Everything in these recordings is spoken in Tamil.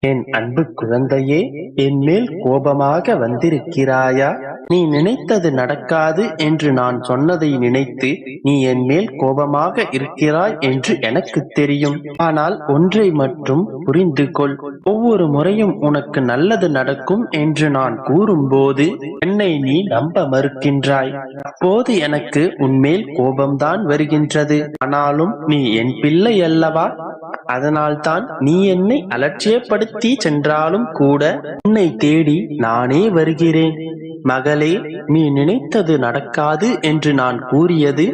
என் அன்பு குழந்தையே, என் மேல் கோபமாக வந்திருக்கிறாயா? நீ நினைத்தது நடக்காது என்று நான் சொன்னதை நினைத்து நீ என் மேல் கோபமாக இருக்கிறாய் என்று எனக்கு தெரியும். ஆனால் ஒன்றை மட்டும் புரிந்து கொள். ஒவ்வொரு முறையும் உனக்கு நல்லது நடக்கும் என்று நான் கூறும்போது என்னை நீ நம்ப மறுக்கின்றாய். அப்போது எனக்கு உன்மேல் கோபம்தான் வருகின்றது. ஆனாலும் நீ என் பிள்ளை அல்லவா? அதனால்தான் நீ என்னை அலட்சியப்படுத்தி சென்றாலும் கூட உன்னை தேடி நானே வருகிறேன். மகளே, நீ நினைத்தது நடக்காது என்று நான் கூறியது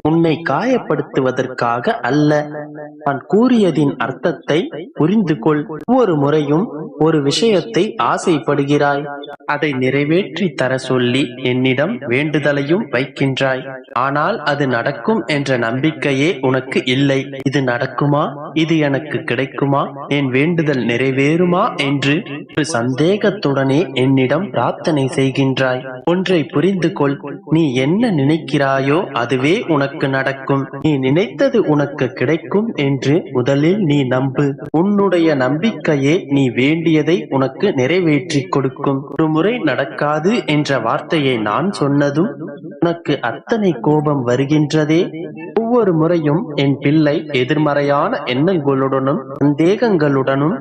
உன்னை காயப்படுத்துவதற்காக அல்ல. நான் கூறியதின் அர்த்தத்தை புரிந்து கொள். ஒவ்வொரு முறையும் ஒரு விஷயத்தை ஆசைப்படுகிறாய், அதை நிறைவேற்றி தர சொல்லி என்னிடம் வேண்டுதலையும் வைக்கின்றாய். ஆனால் அது நடக்கும் என்ற நம்பிக்கையே உனக்கு இல்லை. இது நடக்குமா? இது எனக்கு கிடைக்குமா? என் வேண்டுதல் நிறைவேறுமா என்று ஒரு சந்தேகத்துடனே என்னிடம் பிரார்த்தனை செய்கின்றாய். ஒன்றை புரிந்து கொள். நீ என்ன நினைக்கிறாயோ அதுவே உனக்கு நடக்கும். நீ நினைத்தது உனக்கு கிடைக்கும் என்று முதலில் நீ நம்பு. உன்னுடைய நம்பிக்கையே நீ வேண்டியதை உனக்கு நிறைவேற்றி கொடுக்கும். ஒரு முறை நடக்காது என்ற வார்த்தையை நான் சொன்னதும் உனக்கு அத்தனை கோபம் வருகின்றதே. ஒவ்வொரு முறையும் என் பிள்ளை எதிர்மறையான எண்ணங்களுடனும் சந்தேகங்களுடனும்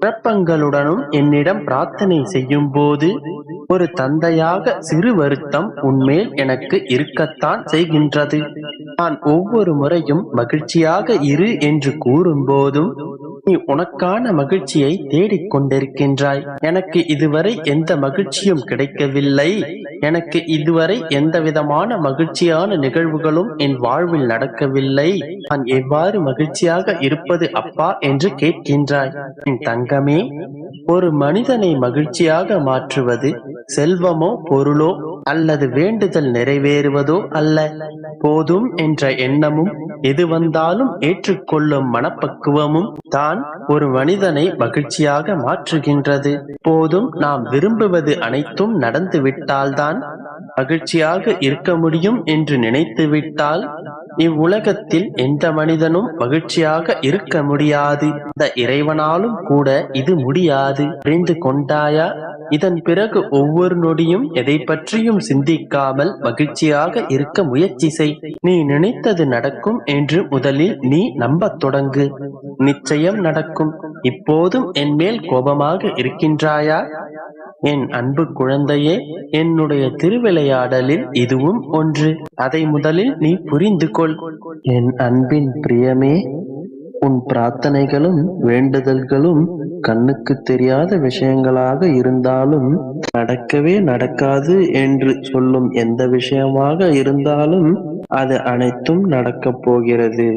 குழப்பங்களுடனும் என்னிடம் பிரார்த்தனை செய்யும் போது ஒரு தந்தையாக சிறு வருத்தம் உன்மேல் எனக்கு இருக்கத்தான் செய்கின்றது. நான் ஒவ்வொரு முறையும் மகிழ்ச்சியாக இரு என்று கூறும் போதும் நீ உனக்கான மகிழ்ச்சியை தேடிக்கொண்டிருக்கின்றாய். எனக்கு இதுவரை எந்த மகிழ்ச்சியும் கிடைக்கவில்லை, எனக்கு இதுவரை எந்த விதமான மகிழ்ச்சியான நிகழ்வுகளும் என் வாழ்வில் நடக்கவில்லை, நான் எவ்வாறு மகிழ்ச்சியாக இருப்பது அப்பா என்று கேட்கின்றாய். என் தங்கமே, ஒரு மனிதனை மகிழ்ச்சியாக மாற்றுவது செல்வமோ பொருளோ அல்லது வேண்டுதல் நிறைவேறுவதோ அல்ல. போதும் என்ற எண்ணமும் எது வந்தாலும் ஏற்றுக்கொள்ளும் மனப்பக்குவமும் தான் ஒரு மனிதனை மகிழ்ச்சியாக மாற்றுகின்றது. போதும் நாம் விரும்புவது அனைத்தும் நடந்து விட்டால்தான் மகிழ்ச்சியாக இருக்க முடியும் என்று நினைத்து விட்டால் இவ்வுலகத்தில் எந்த மனிதனும் மகிழ்ச்சியாக இருக்க முடியாது. இந்த இறைவனாலும் கூட இது முடியாது. புரிந்து கொண்டாயா? இதன் பிறகு ஒவ்வொரு நொடியும் எதை பற்றியும் சிந்திக்காமல் மகிழ்ச்சியாக இருக்க முயற்சி செய். நீ நினைத்தது நடக்கும் என்று முதலில் நீ நம்பத் தொடங்கு. நிச்சயம் நடக்கும். இப்போதும் என் மேல் கோபமாக இருக்கின்றாயா? என் அன்பு குழந்தையே, என்னுடைய திருவிளையாடலில் இதுவும் ஒன்று. அதை முதலில் நீ புரிந்து கொள். என் அன்பின் பிரியமே, உன் பிரார்த்தனைகளும் வேண்டுதல்களும் கண்ணுக்கு தெரியாத விஷயங்களாக இருந்தாலும், நடக்கவே நடக்காது என்று சொல்லும் எந்த விஷயமாக இருந்தாலும் அது அனைத்தும் நடக்கப் போகிறது.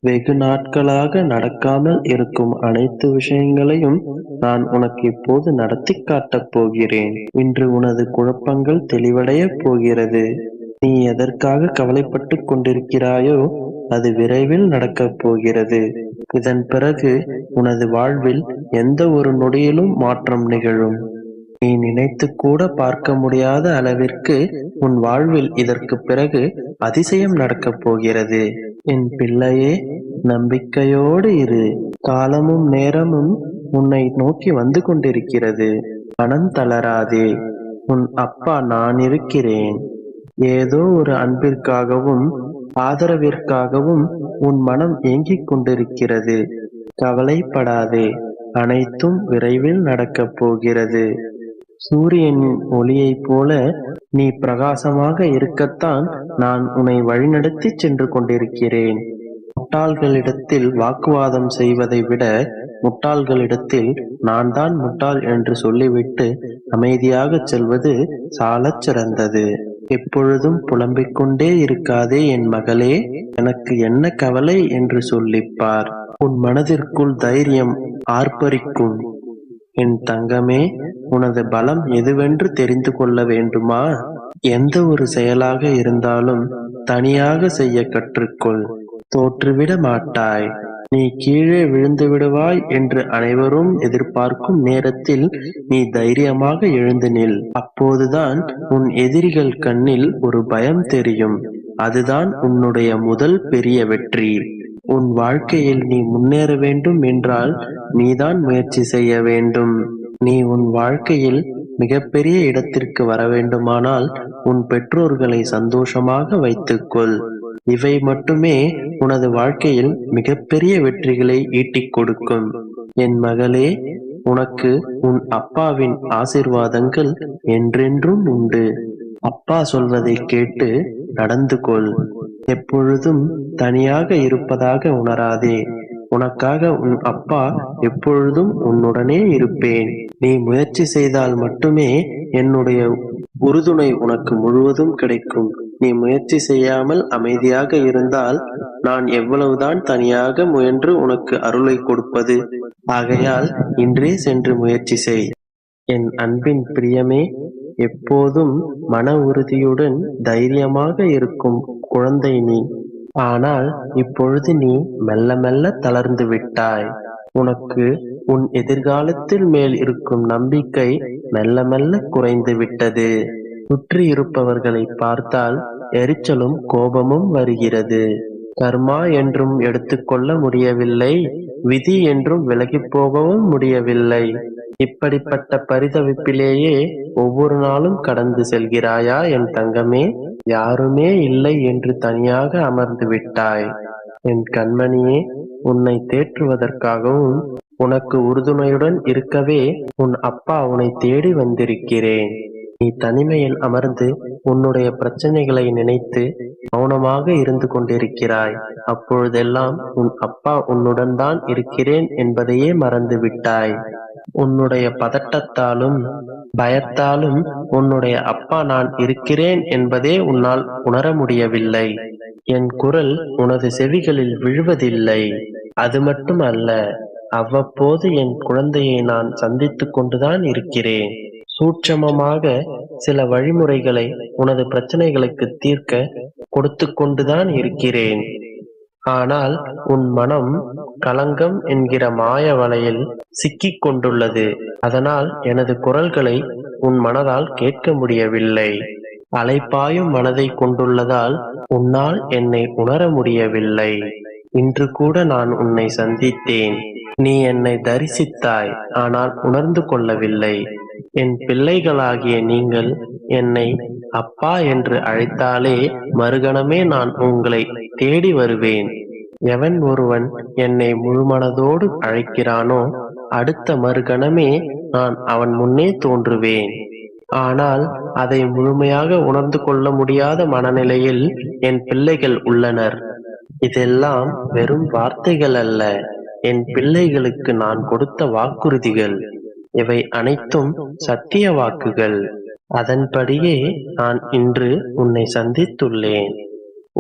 வெகு நாட்களாக நடக்காமல் இருக்கும் அனைத்து விஷயங்களையும் நான் உனக்கு இப்போது நடத்தி காட்டப் போகிறேன். இன்று உனது குழப்பங்கள் தெளிவடையப் போகிறது. நீ எதற்காக கவலைப்பட்டு கொண்டிருக்கிறாயோ அது விரைவில் நடக்கப் போகிறது. இதன் பிறகு உனது வாழ்வில் எந்த ஒரு நொடியிலும் மாற்றம் நிகழும். நீ நினைத்து கூட பார்க்க முடியாத அளவிற்கு உன் வாழ்வில் இதற்கு பிறகு அதிசயம் நடக்கப் போகிறது. என் பிள்ளையே, நம்பிக்கையோடு இரு. காலமும் நேரமும் உன்னை நோக்கி வந்து கொண்டிருக்கிறது. மனம் தளராதே. உன் அப்பா நான் இருக்கிறேன். ஏதோ ஒரு அன்பிற்காகவும் ஆதரவிற்காகவும் உன் மனம் ஏங்கிக் கொண்டிருக்கிறது. கவலைப்படாதே, அனைத்தும் விரைவில் நடக்கப் போகிறது. சூரியனின் ஒளியைப் போல நீ பிரகாசமாக இருக்கத்தான் நான் உன்னை வழிநடத்தி சென்று கொண்டிருக்கிறேன். முட்டாள்களிடத்தில் வாக்குவாதம் செய்வதை விட முட்டாள்களிடத்தில் நான் தான் முட்டாள் என்று சொல்லிவிட்டு அமைதியாக செல்வது சாலச் சிறந்தது. எப்பொழுதும் புலம்பிக் கொண்டே இருக்காதே என் மகளே. எனக்கு என்ன கவலை என்று சொல்லிப்பார். உன் மனதிற்குள் தைரியம் ஆர்ப்பரிக்கும். என் தங்கமே, உனது பலம் எதுவென்று தெரிந்து கொள்ள வேண்டுமா? எந்த ஒரு செயலாக இருந்தாலும் தனியாக செய்ய கற்றுக்கொள். தோற்றுவிட மாட்டாய். நீ கீழே விழுந்து விடுவாய் என்று அனைவரும் எதிர்பார்க்கும் நேரத்தில் நீ தைரியமாக எழுந்து நில். அப்போதுதான் உன் எதிரிகள் கண்ணில் ஒரு பயம் தெரியும். அதுதான் உன்னுடைய முதல் பெரிய வெற்றி. உன் வாழ்க்கையில் நீ முன்னேற வேண்டும் என்றால் நீதான் முயற்சி செய்ய வேண்டும். நீ உன் வாழ்க்கையில் மிகப்பெரிய இடத்திற்கு வர வேண்டுமானால் உன் பெற்றோர்களை சந்தோஷமாக வைத்துக்கொள். இவை மட்டுமே உனது வாழ்க்கையில் மிகப்பெரிய வெற்றிகளை ஈட்டிக் கொடுக்கும். என் மகளே, உனக்கு உன் அப்பாவின் ஆசீர்வாதங்கள் என்றென்றும் உண்டு. அப்பா சொல்வதை கேட்டு நடந்து கொள். எப்பொழுதும் தனியாக இருப்பதாக உணராதே. உனக்காக உன் அப்பா எப்பொழுதும் உன்னுடனே இருப்பேன். நீ முயற்சி செய்தால் மட்டுமே என்னுடைய உறுதுணை உனக்கு முழுவதும் கிடைக்கும். நீ முயற்சி செய்யாமல் அமைதியாக இருந்தால் நான் எவ்வளவுதான் தனியாக முயன்று உனக்கு அருளை கொடுப்பது? ஆகையால் இன்றே சென்று முயற்சி செய். என் அன்பின் பிரியமே, எப்போதும் மன உறுதியுடன் தைரியமாக இருக்கும் குழந்தை நீ. ஆனால் இப்பொழுது நீ மெல்ல மெல்ல தளர்ந்து விட்டாய். உனக்கு உன் எதிர்காலத்தில் மேல் இருக்கும் நம்பிக்கை மெல்ல மெல்ல குறைந்து விட்டது. சுற்றி இருப்பவர்களை பார்த்தால் எரிச்சலும் கோபமும் வருகிறது. கர்மா என்றும் எடுத்துக்கொள்ள முடியவில்லை, விதி என்றும் விலகிப் போகவும் முடியவில்லை. இப்படிப்பட்ட பரிதவிப்பிலேயே ஒவ்வொரு நாளும் கடந்து செல்கிறாயா என் தங்கமே? யாருமே இல்லை என்று தனியாக அமர்ந்து விட்டாய். என் கண்மணியே, உன்னை தேற்றுவதற்காகவும் உனக்கு உறுதுணையுடன் இருக்கவே உன் அப்பா உன்னை தேடி வந்திருக்கிறேன். நீ தனிமையில் அமர்ந்து உன்னுடைய பிரச்சனைகளை நினைத்து மௌனமாக இருந்து கொண்டிருக்கிறாய். அப்பொழுதெல்லாம் உன் அப்பா உன்னுடன் தான் இருக்கிறேன் என்பதையே மறந்து விட்டாய். உன்னுடைய பதட்டத்தாலும் பயத்தாலும் உன்னுடைய அப்பா நான் இருக்கிறேன் என்பதே உன்னால் உணர முடியவில்லை. என் குரல் உனது செவிகளில் விழுவதில்லை. அது மட்டும் அல்ல, அவ்வப்போது என் குழந்தையை நான் சந்தித்துக் கொண்டுதான் இருக்கிறேன். சூட்சமமாக சில வழிமுறைகளை உனது பிரச்சனைகளுக்கு தீர்க்க கொடுத்து கொண்டுதான் இருக்கிறேன். ஆனால் உன் மனம் களங்கம் என்கிற மாய வலையில் சிக்கிக் கொண்டுள்ளது. அதனால் எனது குரல்களை உன் மனதால் கேட்க முடியவில்லை. அலைபாயும் மனதை கொண்டுள்ளதால் உன்னால் என்னை உணர முடியவில்லை. இன்று கூட நான் உன்னை சந்தித்தேன். நீ என்னை தரிசித்தாய், ஆனால் உணர்ந்து கொள்ளவில்லை. என் பிள்ளைகளாகிய நீங்கள் என்னை அப்பா என்று அழைத்தாலே மறுகணமே நான் உங்களை தேடி வருவேன். எவன் ஒருவன் என்னை முழுமனதோடு அழைக்கிறானோ அடுத்த மறுகணமே நான் அவன் முன்னே தோன்றுவேன். ஆனால் அதை முழுமையாக உணர்ந்து கொள்ள முடியாத மனநிலையில் என் பிள்ளைகள் உள்ளனர். இதெல்லாம் வெறும் வார்த்தைகள் அல்ல, என் பிள்ளைகளுக்கு நான் கொடுத்த வாக்குறுதிகள். இவை அனைத்தும் சத்திய வாக்குகள். அதன்படியே நான் இன்று உன்னை சந்தித்துள்ளேன்.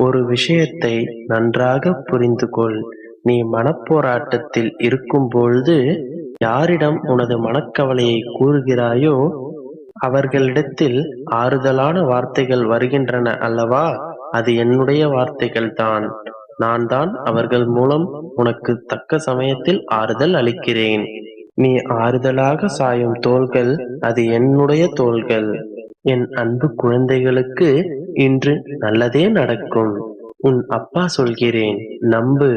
ஒரு விஷயத்தை நன்றாக புரிந்து கொள். நீ மனப்போராட்டத்தில் இருக்கும் பொழுது யாரிடம் உனது மனக்கவலையை கூறுகிறாயோ அவர்களிடத்தில் ஆறுதலான வார்த்தைகள் வருகின்றன அல்லவா? அது என்னுடைய வார்த்தைகள் தான். நான் தான் அவர்கள் மூலம் உனக்கு தக்க சமயத்தில் ஆறுதல் அளிக்கிறேன். நீ ஆறுதலாக சாயும் தோள்கள் அது என்னுடைய தோள்கள். என் அன்பு குழந்தைகளுக்கு இன்று நல்லதே நடக்கும். உன் அப்பா சொல்கிறேன், நம்பு,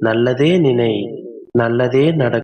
நல்லதே நினை, நல்லதே நடக்கும்.